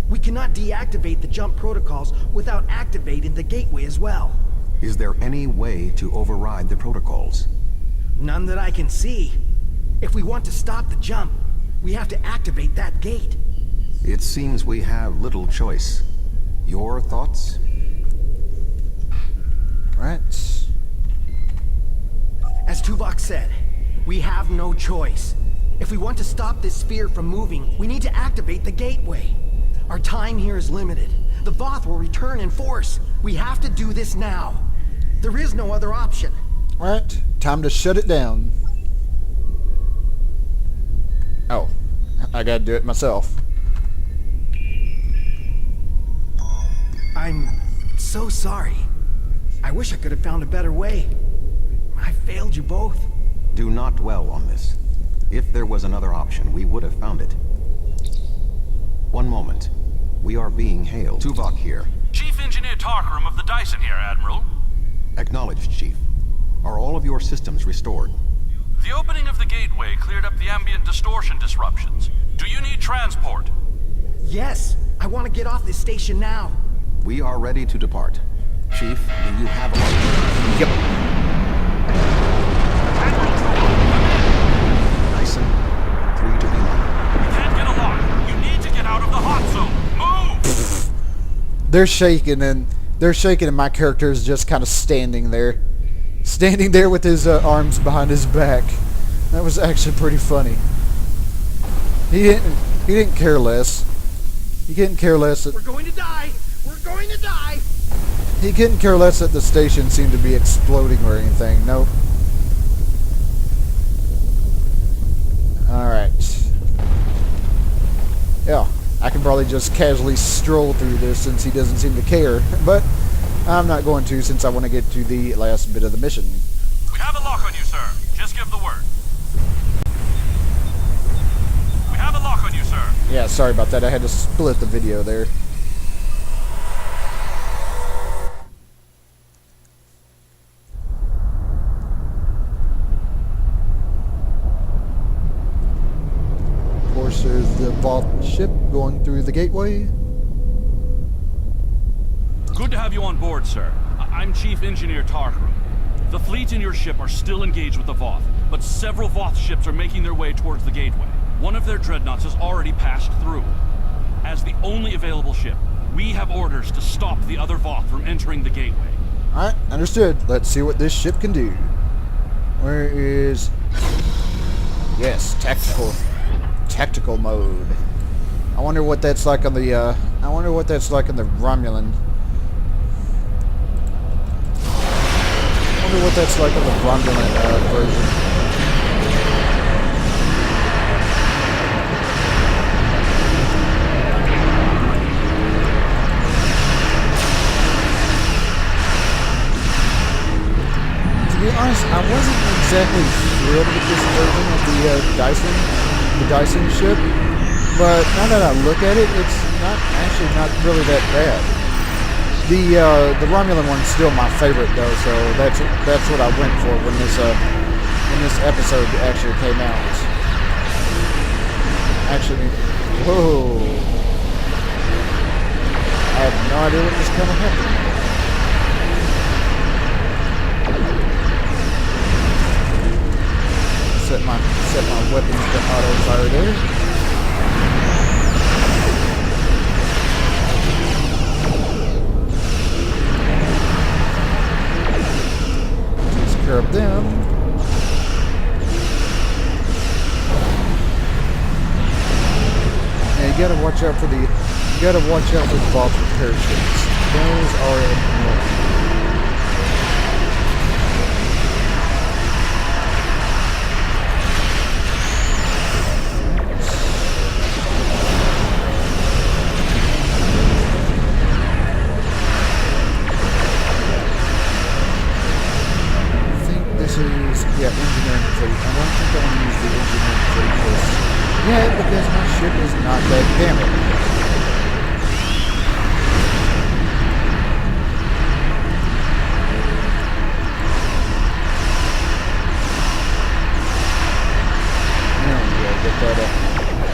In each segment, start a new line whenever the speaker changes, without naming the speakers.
We cannot deactivate the jump protocols without activating the gateway as well.
Is there any way to override the protocols?
None that I can see. If we want to stop the jump, we have to activate that gate.
It seems we have little choice. Your thoughts?
Right.
As Tuvok said, we have no choice. If we want to stop this sphere from moving, we need to activate the gateway. Our time here is limited. The Voth will return in force. We have to do this now. There is no other option.
Right. Time to shut it down. Oh. I gotta do it myself.
I'm so sorry. I wish I could have found a better way. I failed you both.
Do not dwell on this. If there was another option, we would have found it. One moment. We are being hailed. Tuvok here.
Chief Engineer Tarkram of the Dyson here, Admiral.
Acknowledged, Chief. Are all of your systems restored?
The opening of the gateway cleared up the ambient distortion disruptions. Do you need transport?
Yes, I want to get off this station now.
We are ready to depart. Chief, do you have a lock?
Yep.
Admiral Tuvok,
Dyson, 3 to be locked.
we can't get a lock. You need to get out of the hot zone. Move!
They're shaking and my character is just kind of standing there with his arms behind his back. That was actually pretty funny. He didn't care less. He couldn't care less that
We're going to die! We're going to die!
he couldn't care less that the station seemed to be exploding or anything. Nope. Alright. Yeah, I can probably just casually stroll through this since he doesn't seem to care, but I'm not going to since I want to get to the last bit of the mission.
We have a lock on you, sir. Just give the word. We have a lock on you, sir.
Yeah, sorry about that. I had to split the video there. Of course, there's the Voth ship going through the gateway.
Good to have you on board, sir. I'm Chief Engineer Tarkram. The fleet and your ship are still engaged with the Voth, but several Voth ships are making their way towards the gateway. One of their dreadnoughts has already passed through. As the only available ship, we have orders to stop the other Voth from entering the gateway.
Alright, understood. Let's see what this ship can do. Where is... Yes, tactical mode. I wonder what that's like on the, I wonder what that's like in the Romulan. I wonder what that's like on the Romulan, version. To be honest, I wasn't exactly thrilled with this version of the Dyson ship, but now that I look at it, it's not really that bad. The Romulan one's still my favorite though, so that's what I went for when this episode actually came out. Actually, whoa! I have no idea what just kind of happened. Set my weapons to auto fire there. Takes care of them. And you gotta watch out for the Voth parachutes. Those are annoying. Yeah, engineering fleet. I don't think I want to use the engineering fleet just yet because my ship is not that damaged. Now we gotta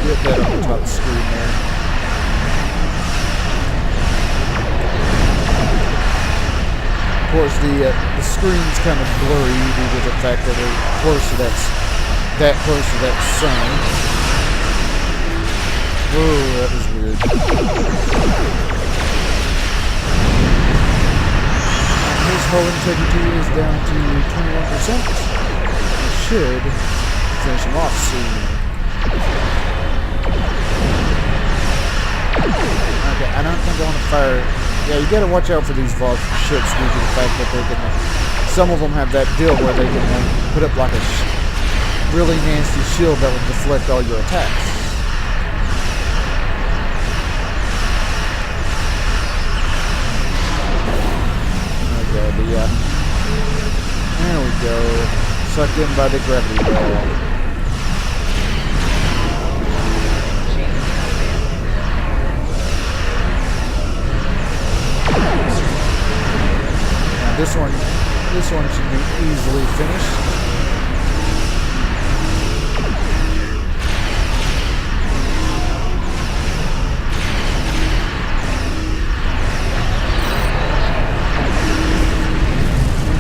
get that on the top screen there. course, the screen's kind of blurry due to the fact that we're close to that close to that sun. Whoa, that was weird. His hull integrity is down to 21%. It should finish him off soon. Okay, I don't think I want to fire. Yeah, you gotta watch out for these Voth ships due to the fact that they can. Some of them have that deal where they can put up like a really nasty shield that would deflect all your attacks. Okay, there we go. Sucked in by the gravity well. This one should be easily finished.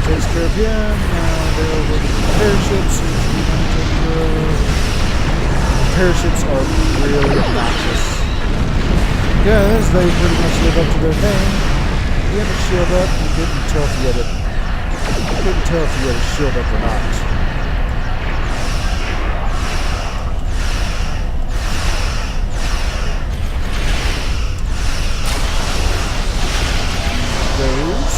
Takes care of him. Now they're over the parachutes. Parachutes are really obnoxious. Because they pretty much live up to their name. You have a shield up, you couldn't tell if you had a shield up or not. Those.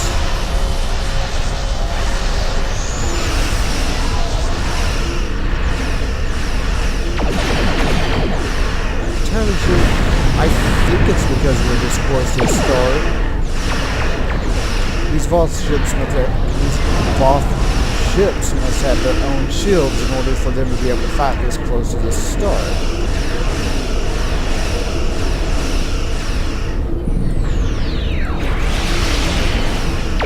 Entirely sure. I think it's because we're this close to a star. These Voth ships must have their own shields in order for them to be able to fight this close to this star.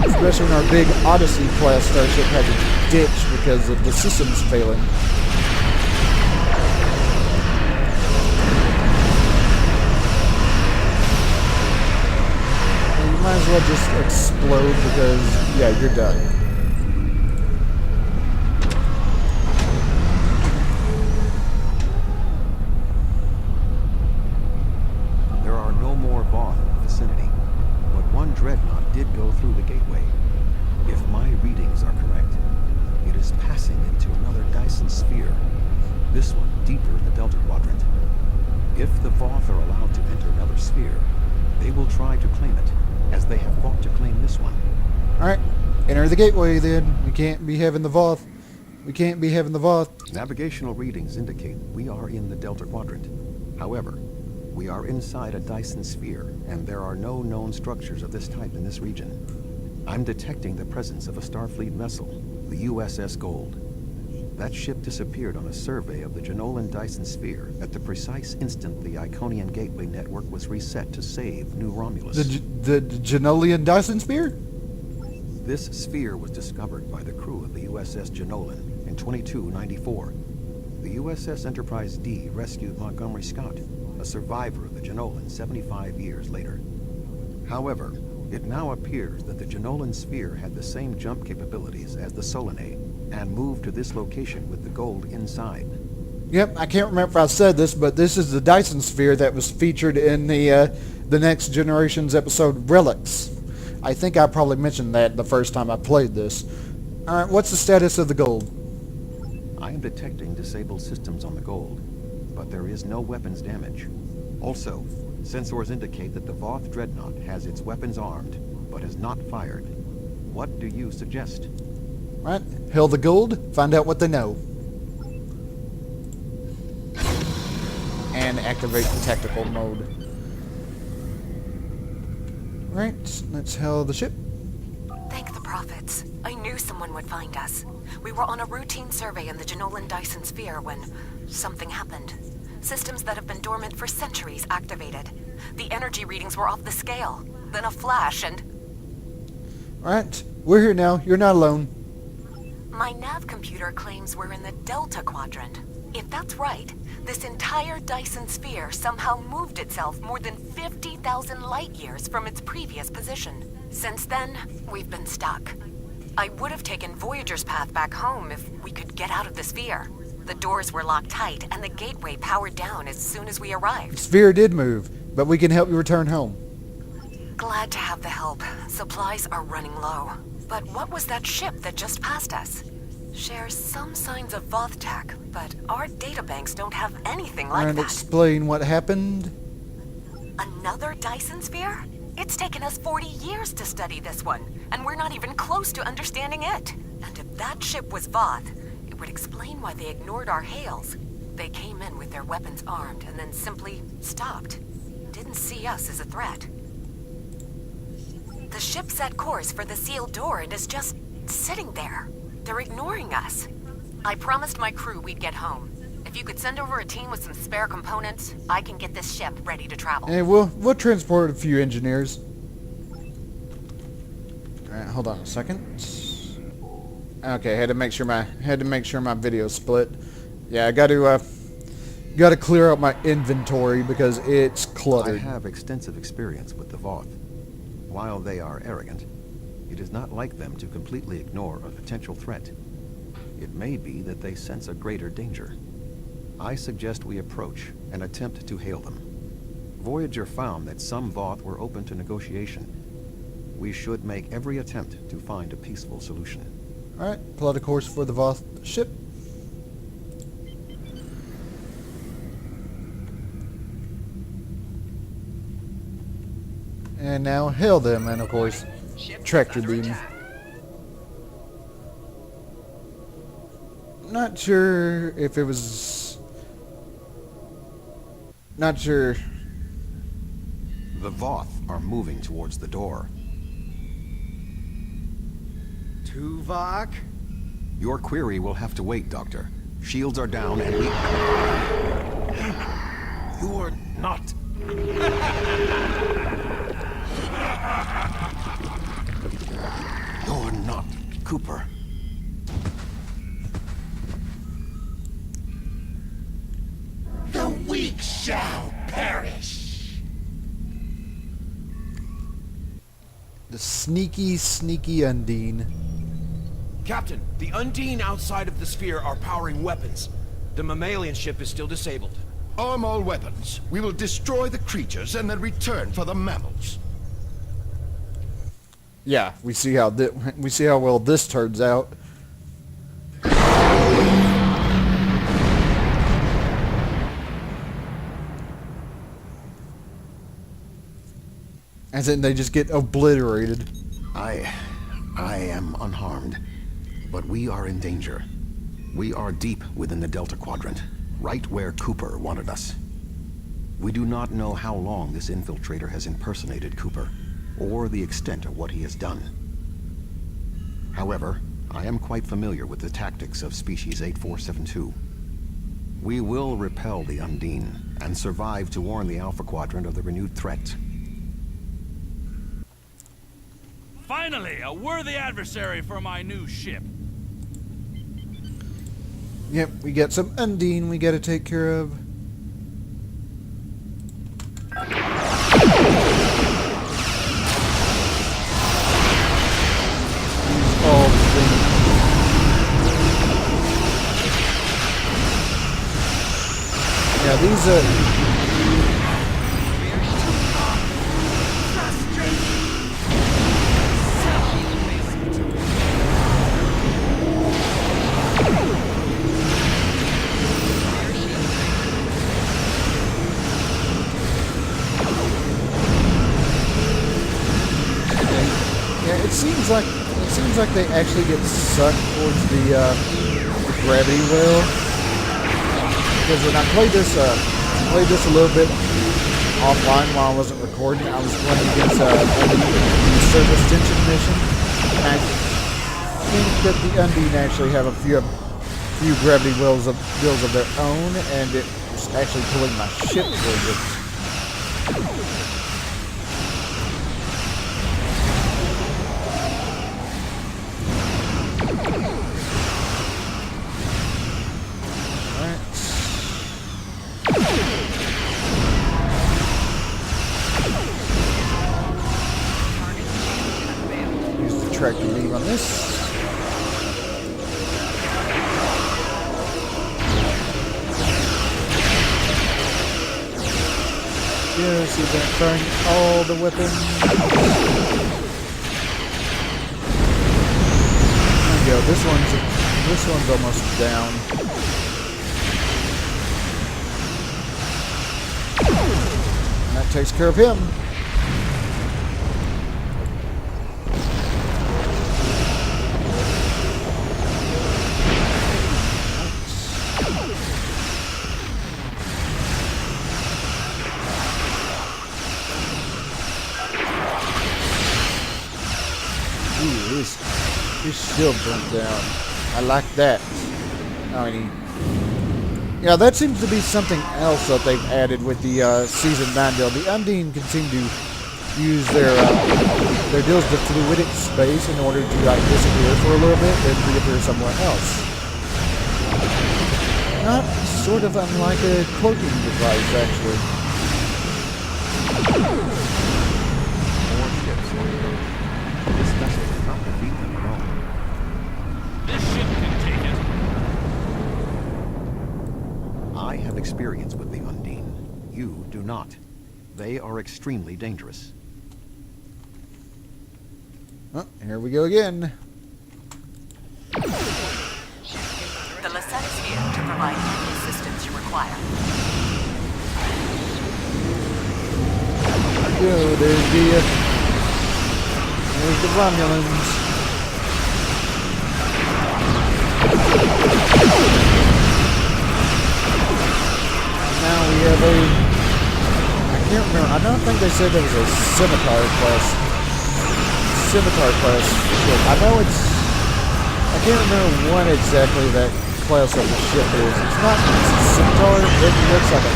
Especially when our big Odyssey class starship had to ditch because of the systems failing. Might as well just explode because, yeah, you're done.
There are no more Voth in the vicinity, but one dreadnought did go through the gateway. If my readings are correct, it is passing into another Dyson sphere. This one deeper in the Delta Quadrant. If the Voth are allowed to enter another sphere, they will try to claim it, as they have fought to claim this one.
Alright, enter the gateway then. We can't be having the Voth. We can't be having the Voth.
Navigational readings indicate we are in the Delta Quadrant. However, we are inside a Dyson sphere, and there are no known structures of this type in this region. I'm detecting the presence of a Starfleet vessel, the USS Gold. That ship disappeared on a survey of the Jenolan Dyson sphere at the precise instant the Iconian Gateway network was reset to save New Romulus.
The Jenolan Dyson sphere?
This sphere was discovered by the crew of the USS Jenolan in 2294. The USS Enterprise D rescued Montgomery Scott, a survivor of the Jenolan 75 years later. However, it now appears that the Jenolan sphere had the same jump capabilities as the Solanae, and moved to this location with the gold inside.
Yep, I can't remember if I said this, but this is the Dyson sphere that was featured in the Next Generations episode Relics. I think I probably mentioned that the first time I played this. Alright, what's the status of the gold?
I am detecting disabled systems on the gold, but there is no weapons damage. Also, sensors indicate that the Voth Dreadnought has its weapons armed, but has not fired. What do you suggest?
Right, hail the gold, find out what they know. And activate the tactical mode. Right, let's hail the ship.
Thank the prophets. I knew someone would find us. We were on a routine survey in the Jenolan Dyson sphere when something happened. Systems that have been dormant for centuries activated. The energy readings were off the scale. Then a flash and...
Alright, we're here now. You're not alone.
My nav computer claims we're in the Delta Quadrant. If that's right, this entire Dyson sphere somehow moved itself more than 50,000 light years from its previous position. Since then, we've been stuck. I would have taken Voyager's path back home if we could get out of the sphere. The doors were locked tight, and the gateway powered down as soon as we arrived.
Sphere did move, but we can help you return home.
Glad to have the help. Supplies are running low. But what was that ship that just passed us? Shares some signs of Voth tech, but our databanks don't have anything like
And
that.
explain what happened.
Another Dyson sphere? It's taken us 40 years to study this one, and we're not even close to understanding it. And if that ship was Voth, it would explain why they ignored our hails. They came in with their weapons armed and then simply stopped. Didn't see us as a threat. The ship set course for the sealed door and is just sitting there. They're ignoring us. I promised my crew we'd get home. If you could send over a team with some spare components, I can get this ship ready to travel.
And we'll transport a few engineers. Alright, hold on a second. Okay, had to make sure my video split. Yeah, I got to clear out my inventory because it's
I
cluttered.
have extensive experience with the Voth. While they are arrogant, it is not like them to completely ignore a potential threat. It may be that they sense a greater danger. I suggest we approach and attempt to hail them. Voyager found that some Voth were open to negotiation. We should make every attempt to find a peaceful solution.
Alright, plot a course for the Voth ship. And now hail them, and of course, tractor beam. Not sure if it was... Not sure.
The Voth are moving towards the door.
Tuvok?
Your query will have to wait, Doctor. Shields are down and we...
You're not...
You're not Cooper.
The weak shall perish.
The sneaky Undine.
Captain, the Undine outside of the sphere are powering weapons. The mammalian ship is still disabled.
Arm all weapons. We will destroy the creatures and then return for the mammals.
Yeah, we see how well this turns out. As in, they just get obliterated.
I am unharmed, but we are in danger. We are deep within the Delta Quadrant, right where Cooper wanted us. We do not know how long this infiltrator has impersonated Cooper, or the extent of what he has done. However, I am quite familiar with the tactics of Species 8472. We will repel the Undine, and survive to warn the Alpha Quadrant of the renewed threat.
Finally, a worthy adversary for my new ship.
Yep, we got some Undine we gotta take care of. All the things. Yeah, these it seems like they actually get sucked towards the gravity well. Because when I played this a little bit offline while I wasn't recording, I was playing against the surface tension mission, and I think that the Undine actually have a few gravity wells of their own, and it was actually pulling my ship towards it. Tractor beam on this. course, he's firing all the weapons. There we go. This one's almost down. And that takes care of him. His shield burnt down. I like that. I mean, yeah, that seems to be something else that they've added with the Season 9 deal. The Undine can seem to use their deals to fluidic space in order to disappear for a little bit and reappear somewhere else. Not sort of unlike a cloaking device, actually.
More ships on the road. This vessel cannot defeat them alone.
This ship can take it.
I have experience with the Undine. You do not. They are extremely dangerous.
Oh, here we go again.
The Lisette is here to provide any assistance you require.
Go, there's the Romulans. Now we have I can't remember, I don't think they said there was a Scimitar class ship. I know I can't remember what exactly that class of the ship is. It's not a Scimitar, it looks like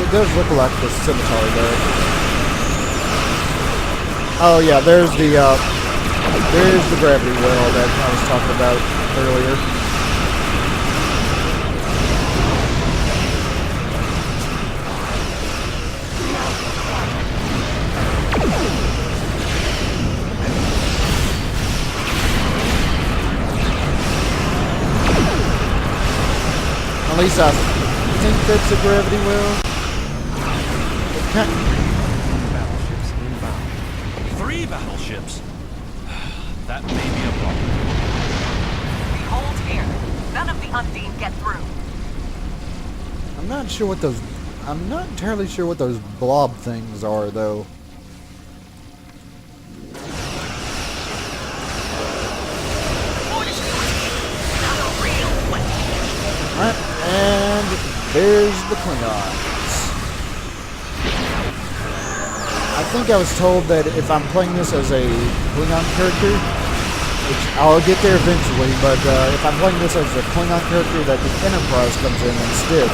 it does look like the Scimitar though. Oh yeah, there's the gravity well that I was talking about earlier. At least I think that's a gravity well.
Battleships inbound.
3 battleships? That may be a problem.
Behold here. None of the Undine get through.
I'm not entirely sure what those blob things are though. Alright, and there's the Klingons. I think I was told that if I'm playing this as a Klingon character, which I'll get there eventually, but if I'm playing this as a Klingon character, that the Enterprise comes in instead.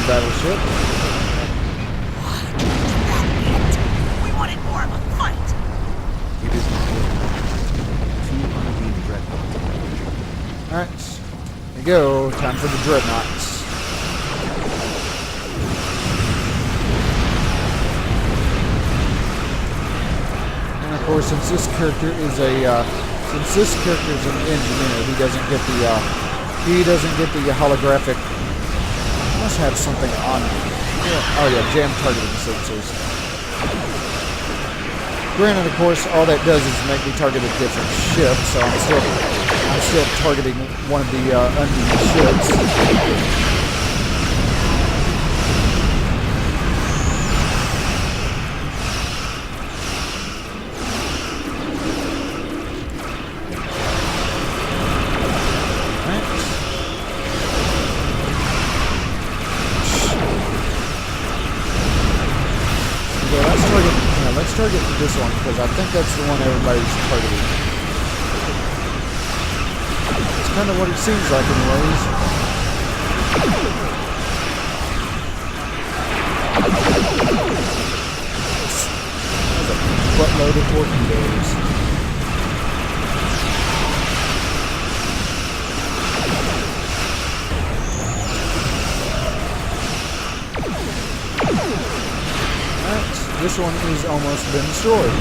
Battleship.
We wanted more of a fight.
It is not good. 2 Undine dreadnoughts.
Alright, here we go. Time for the dreadnoughts. And of course, since this character is an engineer, he doesn't get the holographic. Must have something on it. Oh yeah, jam targeting sensors. Granted, of course, all that does is make me target a different ship, so I'm still targeting one of the Undine ships. Let's target this one, because I think that's the one everybody's targeting. It's kind of what it seems like anyways. There's a buttload of torpedoes. This this one is almost been destroyed.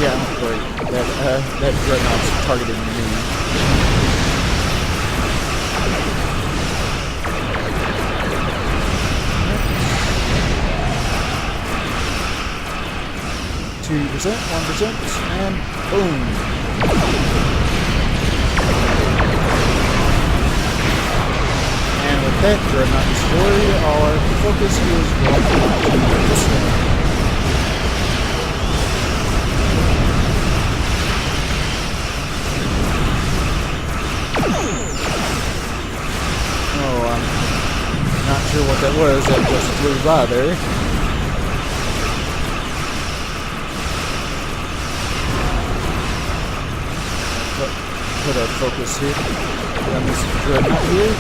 Yeah, great. That dreadnought's targeting me. 2%, 1%, and boom. And with that dreadnought destroyed, our focus is going to this way. Oh, I'm not sure what that was. That just flew by there. Put our focus here on this dreadnought here.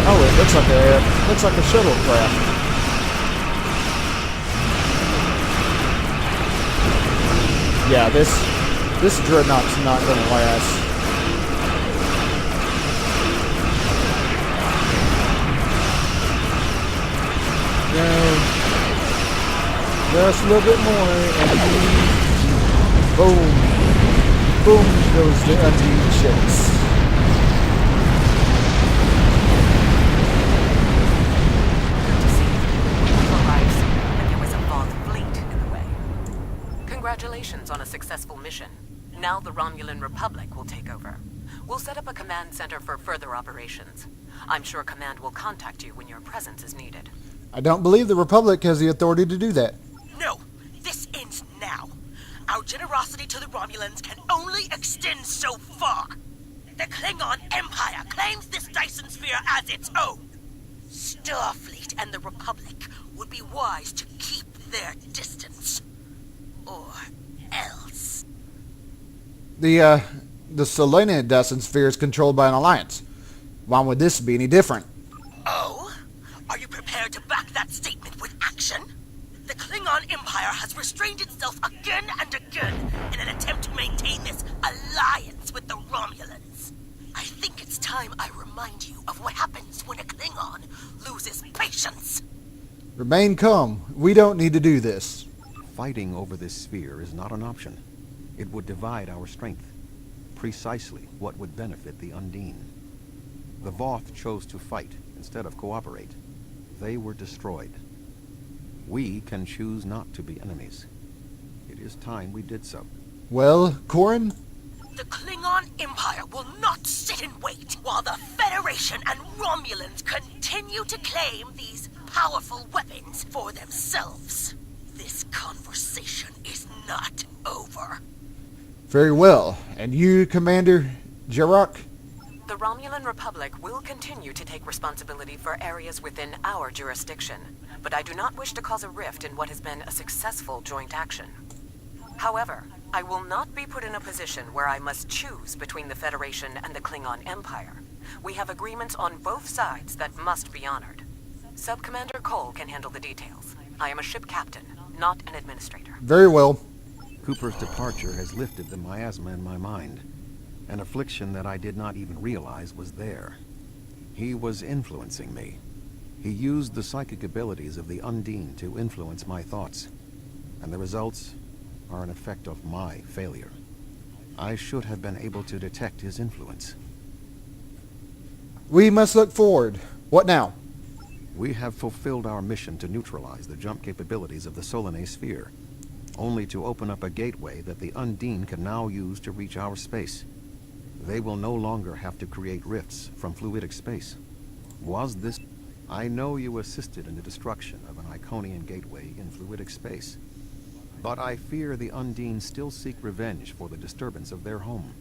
Oh, it looks like a shuttlecraft. Yeah, this dreadnought's not gonna last. No. Just a little bit more, and boom, boom goes the Undine ships.
Good to see you. We've arrived, and there was a Voth fleet in the way. Congratulations on a successful mission. Now the Romulan Republic will take over. We'll set up a command center for further operations. I'm sure Command will contact you when your presence is needed.
I don't believe the Republic has the authority to do that.
No, this ends now. Our generosity to the Romulans can only extend so far. The Klingon Empire claims this Dyson sphere as its own. Starfleet and the Republic would be wise to keep their distance. Or else.
The Selenian Dyson sphere is controlled by an alliance. Why would this be any different?
Oh? Are you prepared to back that statement with action? The Klingon Empire has restrained itself again and again in an attempt to maintain this alliance with the Romulans. I think it's time I remind you of what happens when a Klingon loses patience.
Remain calm. We don't need to do this.
Fighting over this sphere is not an option. It would divide our strength. Precisely what would benefit the Undine. The Voth chose to fight instead of cooperate. They were destroyed. We can choose not to be enemies. It is time we did so.
Well, Corin?
The Klingon Empire will not sit and wait while the Federation and Romulans continue to claim these powerful weapons for themselves. This conversation is not over.
Very well. And you, Commander Jarok?
The Romulan Republic will continue to take responsibility for areas within our jurisdiction, but I do not wish to cause a rift in what has been a successful joint action. However, I will not be put in a position where I must choose between the Federation and the Klingon Empire. We have agreements on both sides that must be honored. Sub-Commander Cole can handle the details. I am a ship captain, not an administrator.
Very well.
Cooper's departure has lifted the miasma in my mind. An affliction that I did not even realize was there. He was influencing me. He used the psychic abilities of the Undine to influence my thoughts. And the results are an effect of my failure. I should have been able to detect his influence.
We must look forward. What now?
We have fulfilled our mission to neutralize the jump capabilities of the Solanae sphere, only to open up a gateway that the Undine can now use to reach our space. They will no longer have to create rifts from fluidic space. Was this... I know you assisted in the destruction of an Iconian gateway in fluidic space, but I fear the Undine still seek revenge for the disturbance of their home.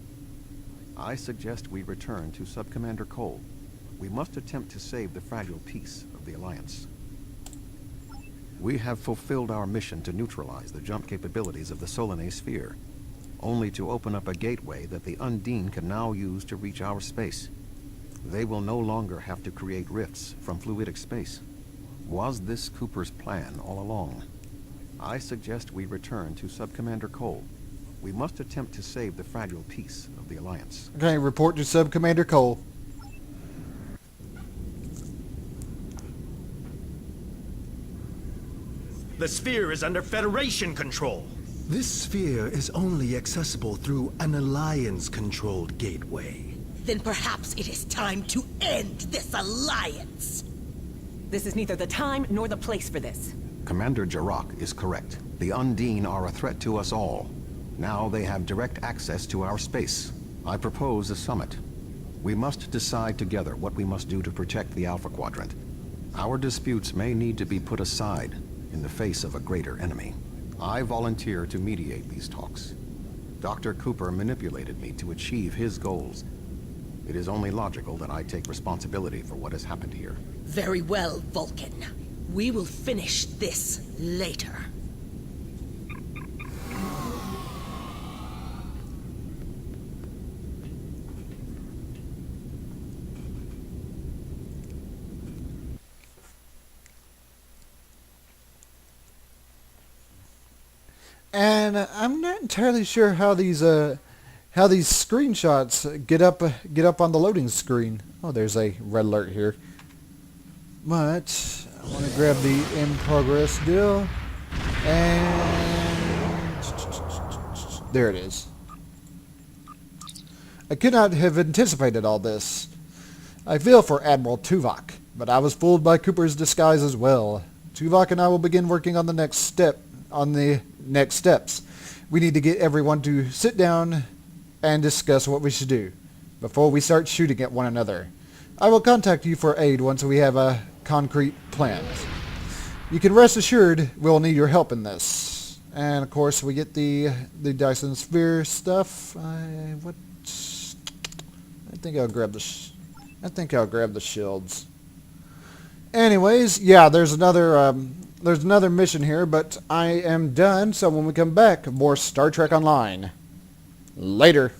I suggest we return to Sub-Commander Cole. We must attempt to save the fragile peace of the Alliance. We have fulfilled our mission to neutralize the jump capabilities of the Solanae sphere, only to open up a gateway that the Undine can now use to reach our space. They will no longer have to create rifts from fluidic space. Was this Cooper's plan all along? I suggest we return to Subcommander Cole. We must attempt to save the fragile peace of the Alliance.
Okay, report to Subcommander Cole.
The sphere is under Federation control.
This sphere is only accessible through an Alliance-controlled gateway.
Then perhaps it is time to end this alliance.
This is neither the time nor the place for this.
Commander Jarrah is correct. The Undine are a threat to us all. Now they have direct access to our space. I propose a summit. We must decide together what we must do to protect the Alpha Quadrant. Our disputes may need to be put aside in the face of a greater enemy. I volunteer to mediate these talks. Dr. Cooper manipulated me to achieve his goals. It is only logical that I take responsibility for what has happened here.
Very well, Vulcan. We will finish this later.
And I'm not entirely sure how these screenshots get up on the loading screen. Oh, there's a red alert here. But I want to grab the in progress deal, and there it is. I could not have anticipated all this. I feel for Admiral Tuvok, but I was fooled by Cooper's disguise as well. Tuvok and I will begin working on the next steps. We need to get everyone to sit down and discuss what we should do before we start shooting at one another. I will contact you for aid once we have a concrete plan. You can rest assured we'll need your help in this. And of course we get the Dyson sphere stuff. I think I'll grab the shields. Anyways, yeah, there's another mission here, but I am done. So when we come back, more Star Trek Online. Later.